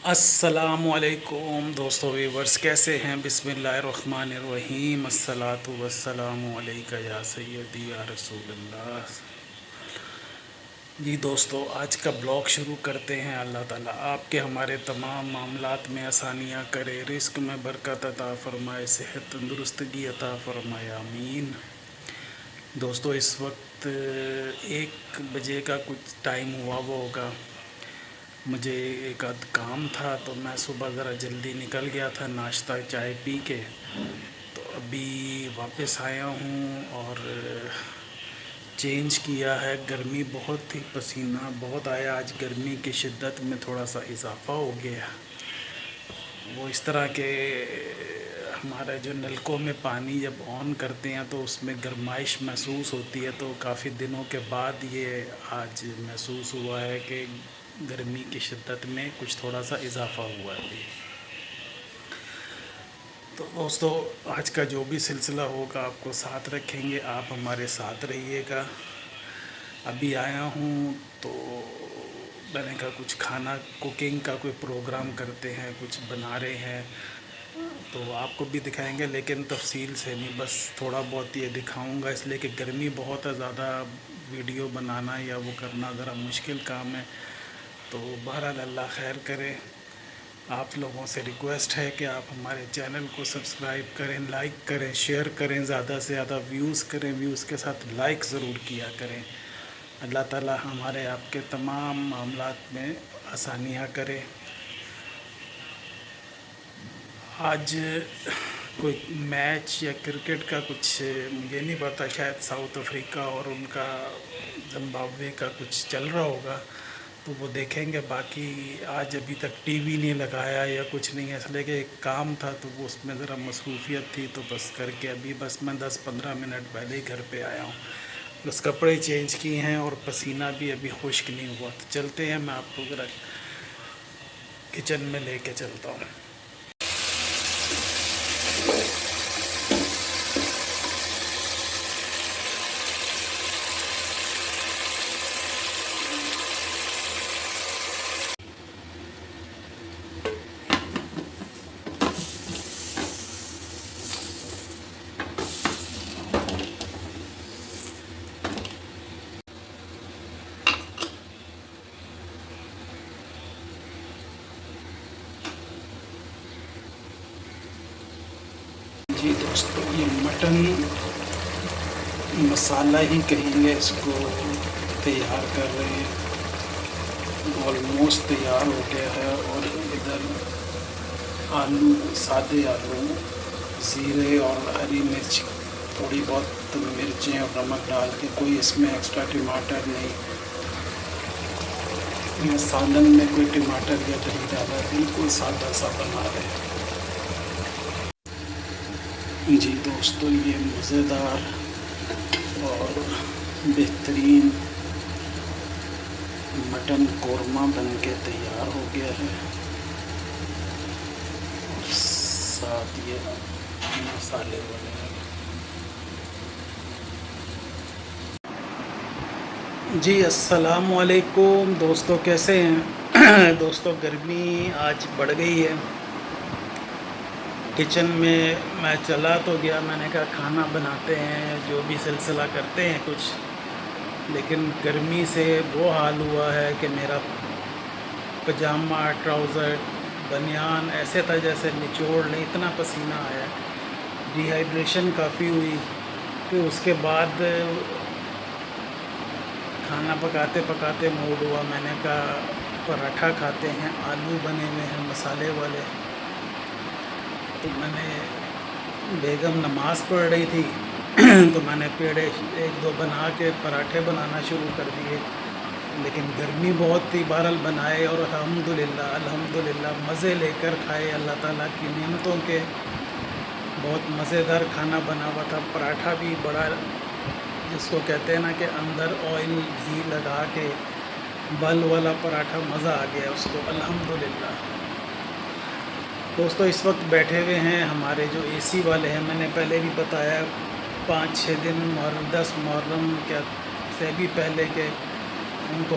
السلام علیکم دوستو ویورز، کیسے ہیں؟ بسم اللہ الرحمن الرحیم، الصلاۃ والسلام علیکہ یا سیدی یا رسول اللہ۔ جی دوستو، آج کا بلاگ شروع کرتے ہیں۔ اللہ تعالیٰ آپ کے ہمارے تمام معاملات میں آسانیاں کرے، رزق میں برکت عطا فرمائے، صحت تندرستگی عطا فرمائے، آمین۔ دوستو اس وقت 1 بجے کا کچھ ٹائم ہوا وہ ہوگا۔ مجھے ایک آدھ کام تھا تو میں صبح ذرا جلدی نکل گیا تھا ناشتہ چائے پی کے، تو ابھی واپس آیا ہوں اور چینج کیا ہے۔ گرمی بہت تھی، پسینہ بہت آیا، آج گرمی کی شدت میں تھوڑا سا اضافہ ہو گیا۔ وہ اس طرح کہ ہمارے جو نلکوں میں پانی جب آن کرتے ہیں تو اس میں گرمائش محسوس ہوتی ہے، تو کافی دنوں کے بعد یہ آج محسوس ہوا ہے کہ گرمی کی شدت میں کچھ تھوڑا سا اضافہ ہوا ہے۔ تو دوستو آج کا جو بھی سلسلہ ہوگا آپ کو ساتھ رکھیں گے، آپ ہمارے ساتھ رہیے گا۔ ابھی آیا ہوں تو میں نے کہا کچھ کھانا کوکنگ کا کوئی پروگرام کرتے ہیں، کچھ بنا رہے ہیں تو آپ کو بھی دکھائیں گے، لیکن تفصیل سے نہیں، بس تھوڑا بہت یہ دکھاؤں گا، اس لیے کہ گرمی بہت ہے، زیادہ ویڈیو بنانا یا وہ کرنا ذرا مشکل کام ہے۔ تو بہرحال اللہ خیر کرے۔ آپ لوگوں سے ریکویسٹ ہے کہ آپ ہمارے چینل کو سبسکرائب کریں، لائک کریں، شیئر کریں، زیادہ سے زیادہ ویوز کریں، ویوز کے ساتھ لائک ضرور کیا کریں۔ اللہ تعالی ہمارے آپ کے تمام معاملات میں آسانیاں کرے۔ آج کوئی میچ یا کرکٹ کا کچھ مجھے نہیں پتا، شاید ساؤتھ افریقہ اور ان کا زمبابوے کا کچھ چل رہا ہوگا تو وہ دیکھیں گے۔ باقی آج ابھی تک ٹی وی نہیں لگایا یا کچھ نہیں ہے، اس لیے کہ ایک کام تھا تو وہ اس میں ذرا مصروفیت تھی، تو بس کر کے ابھی بس میں 10-15 منٹ پہلے ہی گھر پہ آیا ہوں، بس کپڑے چینج کیے ہیں اور پسینہ بھی ابھی خشک نہیں ہوا۔ تو چلتے ہیں، میں آپ کو ذرا کچن میں لے کے چلتا ہوں۔ جی دوستو، یہ مٹن مسالہ ہی کہیں گے اس کو، تیار کر رہے ہیں، آلموسٹ تیار ہو گیا ہے۔ اور ادھر آلو، سادے آلو، زیرے اور ہری مرچ، تھوڑی بہت مرچیں اور نمک ڈال کے، کوئی اس میں ایکسٹرا ٹماٹر نہیں، سالن میں کوئی ٹماٹر یا دہی ڈالا، بالکل سادہ سا بنا رہے ہیں۔ جی دوستو، یہ مزیدار اور بہترین مٹن قورمہ بن کے تیار ہو گیا ہے، اور ساتھ یہ مسالے والے ہیں۔ جی السلام علیکم دوستو، کیسے ہیں؟ دوستو گرمی آج بڑھ گئی ہے۔ کچن میں چلا تو گیا، میں نے کہا کھانا بناتے ہیں، جو بھی سلسلہ کرتے ہیں کچھ، لیکن گرمی سے وہ حال ہوا ہے کہ میرا پجامہ، ٹراؤزر، بنیان ایسے تھا جیسے نچوڑ لیں، اتنا پسینہ آیا، ڈی ہائیڈریشن کافی ہوئی۔ پھر اس کے بعد کھانا پکاتے پکاتے موڈ ہوا، میں نے کہا پراٹھا کھاتے ہیں، آلو بنے ہوئے ہیں مسالے والے۔ تو میں نے، بیگم نماز پڑھ رہی تھی تو میں نے پیڑے 1-2 بنا کے پراٹھے بنانا شروع کر دیے، لیکن گرمی بہت تھی، بہرحال بنائے اور الحمدللہ مزے لے کر کھائے، اللہ تعالیٰ کی نعمتوں کے۔ بہت مزیدار کھانا بنا ہوا تھا، پراٹھا بھی بڑا، جس کو کہتے ہیں نا کہ اندر آئل گھی لگا کے بل والا پراٹھا، مزہ آ گیا اس کو، الحمدللہ۔ دوستو اس وقت بیٹھے ہوئے ہیں ہمارے جو اے سی والے ہیں، میں نے پہلے بھی بتایا 5-6 دن 10 محرم کیا سے بھی پہلے کے ان کو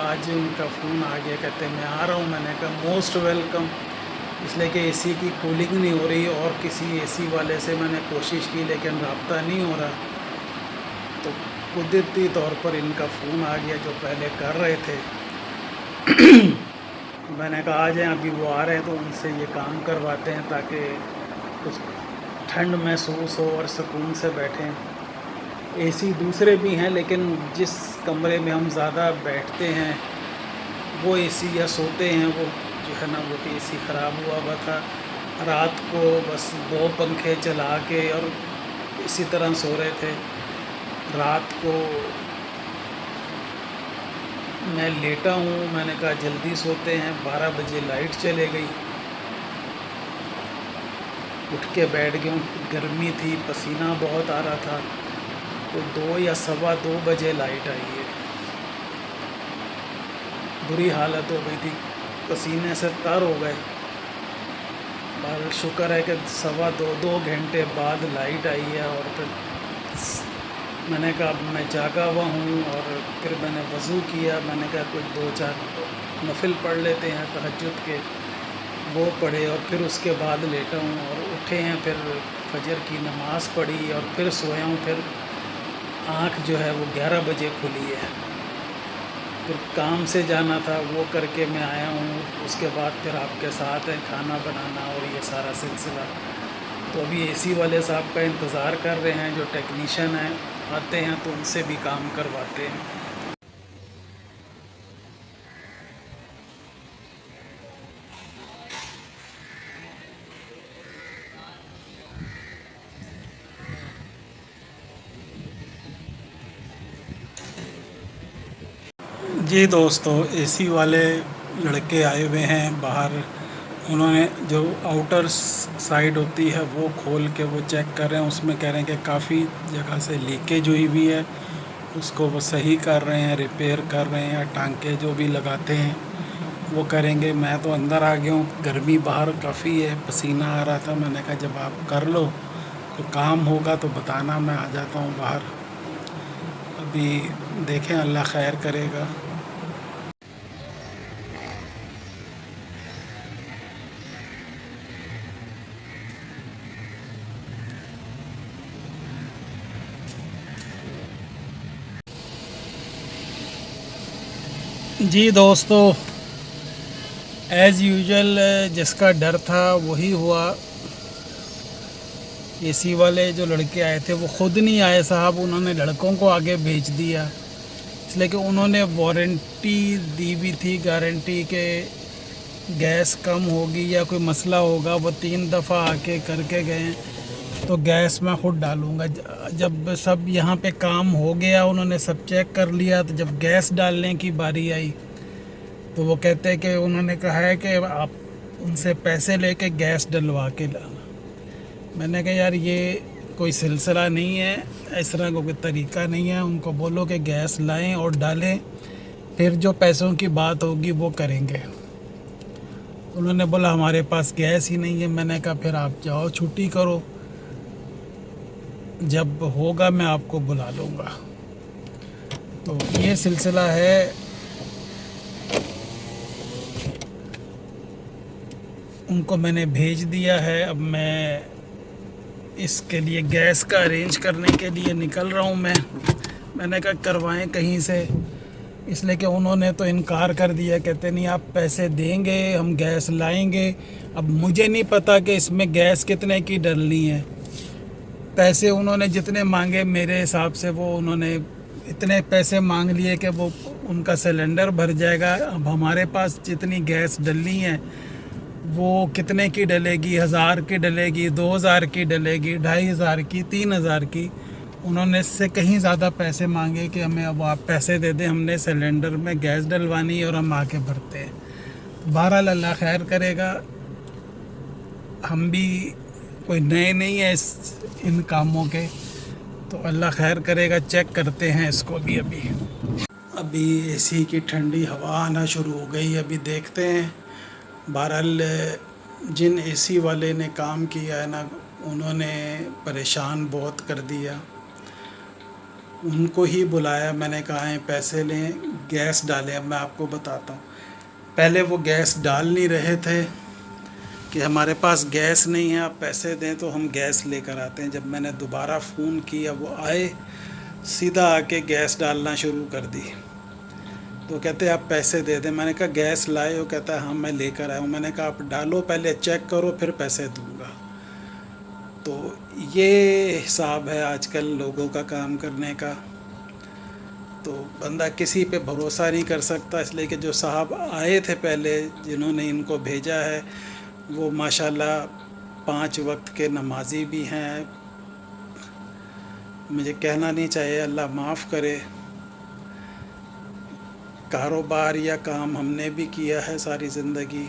آج ان کا فون آ گیا، کہتے ہیں میں آ رہا ہوں۔ میں نے کہا موسٹ ویلکم، اس لیے کہ اے سی کی کولنگ نہیں ہو رہی، اور کسی اے سی والے سے میں نے کوشش کی لیکن رابطہ نہیں ہو رہا، تو قدرتی طور پر ان کا فون آ گیا جو پہلے کر رہے تھے۔ میں نے کہا آ جائیں، ابھی وہ آ رہے ہیں تو ان سے یہ کام کرواتے ہیں تاکہ کچھ ٹھنڈ محسوس ہو اور سکون سے بیٹھیں۔ اے سی دوسرے بھی ہیں لیکن جس کمرے میں ہم زیادہ بیٹھتے ہیں وہ اے سی یا سوتے ہیں، وہ جو ہے نا وہ اے سی خراب ہوا تھا۔ رات کو بس 2 پنکھے چلا کے اور اسی طرح سو رہے تھے۔ رات کو میں لیٹا ہوں، میں نے کہا جلدی سوتے ہیں، 12 بجے لائٹ چلے گئی، اٹھ کے بیٹھ گیا ہوں، گرمی تھی، پسینہ بہت آ رہا تھا، تو 2 یا 2:15 بجے لائٹ آئی ہے۔ بری حالت ہو گئی تھی، پسینے سے تر ہو گئے، بہرحال شکر ہے کہ 2 گھنٹے بعد لائٹ آئی ہے۔ اور پھر میں نے کہا اب میں جاگا ہوا ہوں، اور پھر میں نے وضو کیا، میں نے کہا کوئی 2-4 نفل پڑھ لیتے ہیں تہجد کے، وہ پڑھے اور پھر اس کے بعد لیٹا ہوں، اور اٹھے ہیں پھر فجر کی نماز پڑھی اور پھر سویا ہوں۔ پھر آنکھ جو ہے وہ 11 بجے کھلی ہے، پھر کام سے جانا تھا وہ کر کے میں آیا ہوں، اس کے بعد پھر آپ کے ساتھ ہے کھانا بنانا اور یہ سارا سلسلہ۔ تو ابھی اے سی والے صاحب کا انتظار کر رہے ہیں، جو ٹیکنیشین ہیں آتے ہیں تو ان سے بھی کام کرواتے ہیں۔ جی دوستو، اے سی والے لڑکے آئے ہوئے ہیں باہر، انہوں نے جو آؤٹر سائڈ ہوتی ہے وہ کھول کے وہ چیک کر رہے ہیں، اس میں کہہ رہے ہیں کہ کافی جگہ سے لیکیج ہوئی ہوئی ہے، اس کو وہ صحیح کر رہے ہیں، ریپیئر کر رہے ہیں، ٹانکے جو بھی لگاتے ہیں وہ کریں گے۔ میں تو اندر آ گیا ہوں، گرمی باہر کافی ہے، پسینہ آ رہا تھا، میں نے کہا جب آپ کر لو تو کام ہوگا تو بتانا، میں آ جاتا ہوں باہر۔ ابھی دیکھیں اللہ خیر کرے گا۔ جی دوستو، ایز یوزول جس کا ڈر تھا وہی ہوا۔ اے سی والے جو لڑکے آئے تھے وہ خود نہیں آئے صاحب، انہوں نے لڑکوں کو آگے بھیج دیا، اس لیے کہ انہوں نے وارنٹی دی ہوئی تھی، گارنٹی کہ گیس کم ہوگی یا کوئی مسئلہ ہوگا، وہ 3 دفعہ آ کے کر کے گئے ہیں، تو گیس میں خود ڈالوں گا۔ جب سب یہاں پہ کام ہو گیا، انہوں نے سب چیک کر لیا، تو جب گیس ڈالنے کی باری آئی تو وہ کہتے کہ انہوں نے کہا ہے کہ آپ ان سے پیسے لے کے گیس ڈلوا کے لانا۔ میں نے کہا یار یہ کوئی سلسلہ نہیں ہے، اس طرح کا کوئی طریقہ نہیں ہے، ان کو بولو کہ گیس لائیں اور ڈالیں، پھر جو پیسوں کی بات ہوگی وہ کریں گے۔ انہوں نے بولا ہمارے پاس گیس ہی نہیں ہے۔ میں نے کہا پھر آپ جاؤ چھٹی کرو، جب ہوگا میں آپ کو بلا لوں گا۔ تو یہ سلسلہ ہے۔ ان کو میں نے بھیج دیا ہے، اب میں اس کے لیے گیس کا ارینج کرنے کے لیے نکل رہا ہوں۔ میں نے کہا کروائیں کہیں سے، اس لیے کہ انہوں نے تو انکار کر دیا، کہتے نہیں آپ پیسے دیں گے ہم گیس لائیں گے۔ اب مجھے نہیں پتہ کہ اس میں گیس کتنے کی ڈلنی ہے، پیسے انہوں نے جتنے مانگے میرے حساب سے وہ انہوں نے اتنے پیسے مانگ لیے کہ وہ ان کا سلنڈر بھر جائے گا۔ اب ہمارے پاس جتنی گیس ڈلنی ہے وہ کتنے کی ڈلے گی، 1000 کی ڈلے گی، 2000 کی ڈلے گی، 2500 کی، 3000 کی۔ انہوں نے اس سے کہیں زیادہ پیسے مانگے کہ ہمیں اب آپ پیسے دے دیں، ہم نے سلنڈر میں گیس ڈلوانی ہے اور ہم آ کے بھرتے ہیں۔ بہرحال اللہ خیر کرے گا، ہم بھی کوئی نئے نہیں ہیں ان کاموں کے، تو اللہ خیر کرے گا۔ چیک کرتے ہیں اس کو بھی۔ ابھی اے سی کی ٹھنڈی ہوا آنا شروع ہو گئی، ابھی دیکھتے ہیں۔ بہرحال جن اے سی والے نے کام کیا ہے نا، انہوں نے پریشان بہت کر دیا۔ ان کو ہی بلایا، میں نے کہا ہے پیسے لیں، گیس ڈالیں۔ اب میں آپ کو بتاتا ہوں، پہلے وہ گیس ڈال نہیں رہے تھے کہ ہمارے پاس گیس نہیں ہے، آپ پیسے دیں تو ہم گیس لے کر آتے ہیں۔ جب میں نے دوبارہ فون کیا، وہ آئے، سیدھا آ کے گیس ڈالنا شروع کر دی۔ تو کہتے آپ پیسے دے دیں۔ میں نے کہا گیس لائے ہو؟ کہتا ہے ہاں میں لے کر آیا ہوں۔ میں نے کہا آپ ڈالو، پہلے چیک کرو پھر پیسے دوں گا۔ تو یہ حساب ہے آج کل لوگوں کا کام کرنے کا۔ تو بندہ کسی پہ بھروسہ نہیں کر سکتا، اس لیے کہ جو صاحب آئے تھے پہلے، جنہوں نے ان کو بھیجا ہے، وہ ماشاءاللہ 5 وقت کے نمازی بھی ہیں۔ مجھے کہنا نہیں چاہیے، اللہ معاف کرے۔ کاروبار یا کام ہم نے بھی کیا ہے ساری زندگی،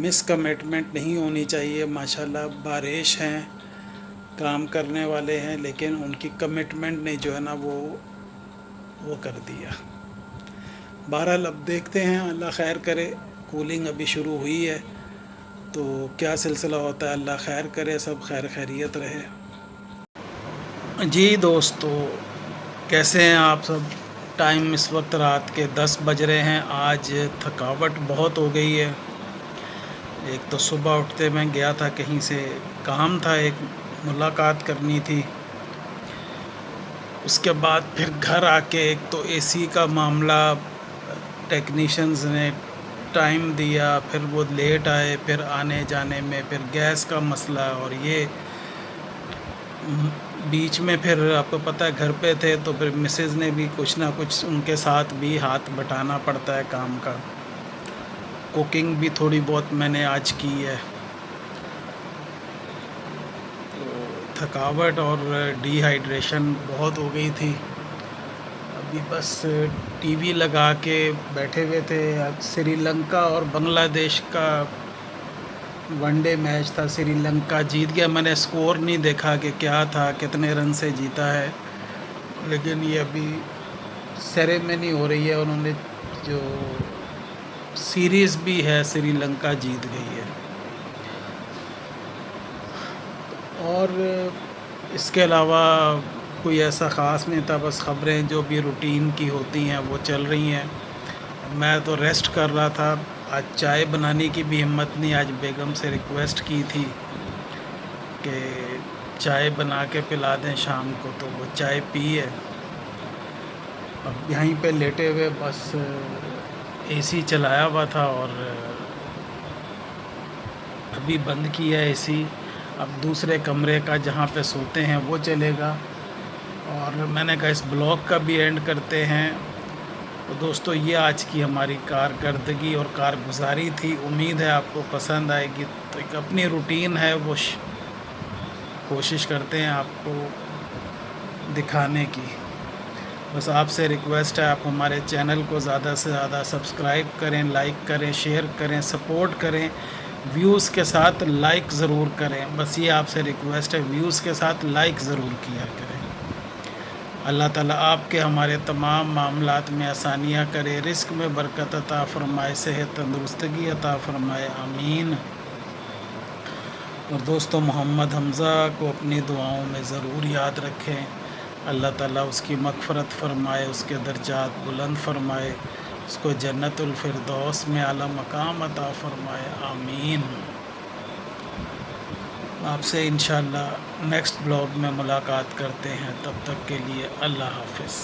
مس کمٹمنٹ نہیں ہونی چاہیے۔ ماشاءاللہ بارش ہیں، کام کرنے والے ہیں، لیکن ان کی کمٹمنٹ نے جو ہے نا وہ کر دیا۔ بہرحال اب دیکھتے ہیں، اللہ خیر کرے۔ کولنگ ابھی شروع ہوئی ہے تو کیا سلسلہ ہوتا ہے، اللہ خیر کرے، سب خیر خیریت رہے۔ جی دوستو، کیسے ہیں آپ سب؟ ٹائم اس وقت رات کے 10 بج رہے ہیں۔ آج تھکاوٹ بہت ہو گئی ہے۔ ایک تو صبح اٹھتے میں گیا تھا، کہیں سے کام تھا، ایک ملاقات کرنی تھی۔ اس کے بعد پھر گھر آ کے ایک تو اے سی کا معاملہ، ٹیکنیشنز نے ٹائم دیا، پھر وہ لیٹ آئے، پھر آنے جانے میں پھر گیس کا مسئلہ، اور یہ بیچ میں پھر آپ کو پتہ ہے گھر پہ تھے تو پھر مسز نے بھی کچھ نہ کچھ ان کے ساتھ بھی ہاتھ بٹانا پڑتا ہے کام کا۔ کوکنگ بھی تھوڑی بہت میں نے آج کی ہے۔ تھکاوٹ اور ڈی ہائیڈریشن بہت ہو گئی تھی۔ ابھی بس ٹی وی لگا کے بیٹھے ہوئے تھے۔ آج سری لنکا اور بنگلہ دیش کا ون ڈے میچ تھا، سری لنکا جیت گیا۔ میں نے اسکور نہیں دیکھا کہ کیا تھا، کتنے رن سے جیتا ہے، لیکن یہ ابھی سیریمنی ہو رہی ہے، انہوں نے جو سیریز بھی ہے سری لنکا جیت گئی ہے۔ اور اس کے علاوہ کوئی ایسا خاص نہیں تھا، بس خبریں جو بھی روٹین کی ہوتی ہیں وہ چل رہی ہیں۔ میں تو ریسٹ کر رہا تھا، آج چائے بنانے کی بھی ہمت نہیں۔ آج بیگم سے ریکویسٹ کی تھی کہ چائے بنا کے پلا دیں شام کو، تو وہ چائے پی ہے۔ اب یہیں پہ لیٹے ہوئے بس اے سی چلایا ہوا تھا اور ابھی بند کیا ہے اے سی۔ اب دوسرے کمرے کا جہاں پہ سوتے ہیں وہ چلے گا۔ اور میں نے کہا اس بلاگ کا بھی اینڈ کرتے ہیں۔ تو دوستو، یہ آج کی ہماری کارکردگی اور کارگزاری تھی۔ امید ہے آپ کو پسند آئے گی۔ تو ایک اپنی روٹین ہے، وہ کوشش کرتے ہیں آپ کو دکھانے کی۔ بس آپ سے ریکویسٹ ہے، آپ ہمارے چینل کو زیادہ سے زیادہ سبسکرائب کریں، لائک کریں، شیئر کریں، سپورٹ کریں، ویوز کے ساتھ لائک ضرور کریں۔ بس یہ آپ سے ریکویسٹ ہے، ویوز کے ساتھ لائک ضرور کیا کریں۔ اللہ تعالیٰ آپ کے ہمارے تمام معاملات میں آسانیاں کرے، رزق میں برکت عطا فرمائے، صحت تندرستگی عطا فرمائے، آمین۔ اور دوستو، محمد حمزہ کو اپنی دعاؤں میں ضرور یاد رکھیں۔ اللہ تعالیٰ اس کی مغفرت فرمائے، اس کے درجات بلند فرمائے، اس کو جنت الفردوس میں اعلیٰ مقام عطا فرمائے، آمین۔ آپ سے انشاءاللہ نیکسٹ بلاگ میں ملاقات کرتے ہیں، تب تک کے لیے اللہ حافظ۔